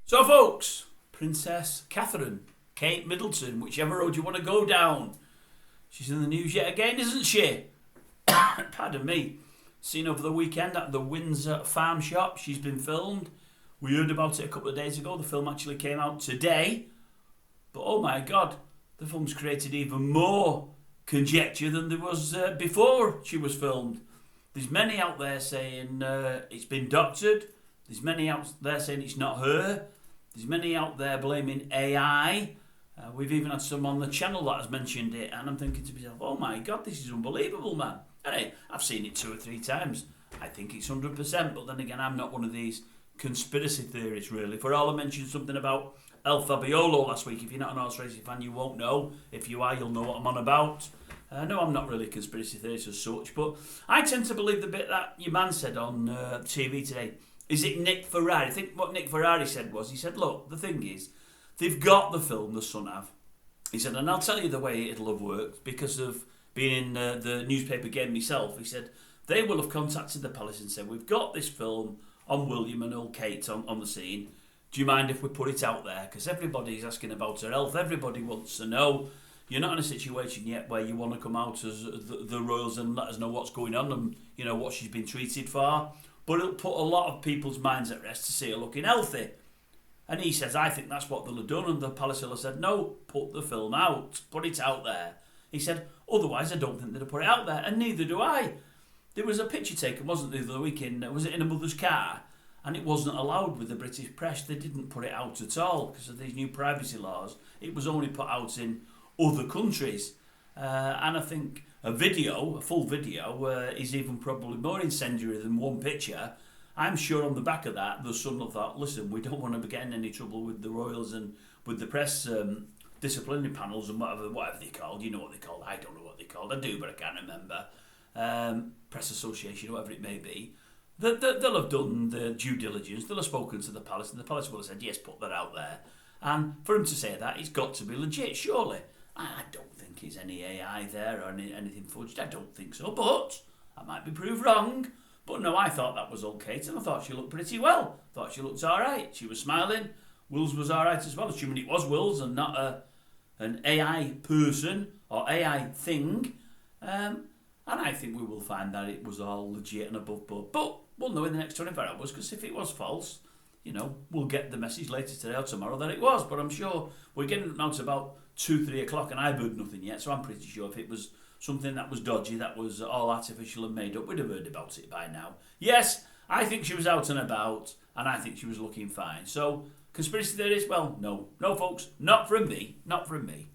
So folks, Princess Catherine, Kate Middleton, whichever road you want to go down. She's in the news yet again, isn't she? Pardon me. Seen over the weekend at the Windsor Farm Shop. She's been filmed. We heard about it a couple of days ago. The film actually came out today. But oh my God, the film's created even more conjecture than there was before she was filmed. There's many out there saying it's been doctored. There's many out there saying it's not her. There's many out there blaming AI. We've even had some on the channel that has mentioned it, and I'm thinking to myself, oh my God, this is unbelievable, man. And hey, I've seen it 2 or 3 times. I think it's 100%, but then again, I'm not one of these conspiracy theorists, really. For all, I mentioned something about El Fabiolo last week. If you're not an horse racing fan, you won't know. If you are, you'll know what I'm on about. No, I'm not really a conspiracy theorist as such, but I tend to believe the bit that your man said on TV today. Is it Nick Ferrari? I think what Nick Ferrari said was, he said, look, the thing is, they've got the film, the Sun have. He said, and I'll tell you the way it'll have worked, because of being in the newspaper game myself. He said, they will have contacted the palace and said, we've got this film on William and old Kate on the scene. Do you mind if we put it out there? Because everybody's asking about her health. Everybody wants to know. You're not in a situation yet where you want to come out as the royals and let us know what's going on and, you know, what she's been treated for. But it'll put a lot of people's minds at rest to see her looking healthy. And he says, I think that's what they'll have done. And the palace will have said, no, put the film out. Put it out there. He said, otherwise I don't think they'd have put it out there. And neither do I. There was a picture taken, wasn't there, the other weekend? Was it in a mother's car? And it wasn't allowed with the British press. They didn't put it out at all because of these new privacy laws. It was only put out in other countries. And I think a full video, is even probably more incendiary than one picture. I'm sure on the back of that, the Sun thought, listen, we don't want to be getting any trouble with the royals and with the press disciplinary panels and whatever they're called. You know what they're called. I don't know what they're called. I do, but I can't remember. Press association, whatever it may be. They'll have done the due diligence. They'll have spoken to the palace, and the palace will have said, yes, put that out there. And for him to say that, it's got to be legit, surely. I don't think it's any AI there or anything fudged. I don't think so, but I might be proved wrong. But no, I thought that was old Kate, and I thought she looked pretty well. Thought she looked all right. She was smiling. Wills was all right as well, assuming it was Wills and not an AI person or AI thing. And I think we will find that it was all legit and above board. But we'll know in the next 24 hours, because if it was false, you know, we'll get the message later today or tomorrow that it was. But I'm sure we're getting now to about 2-3 o'clock and I've heard nothing yet, so I'm pretty sure if it was something that was dodgy, that was all artificial and made up, we'd have heard about it by now. Yes, I think she was out and about, and I think she was looking fine. So, conspiracy theories? Well, no. No, folks, not from me. Not from me.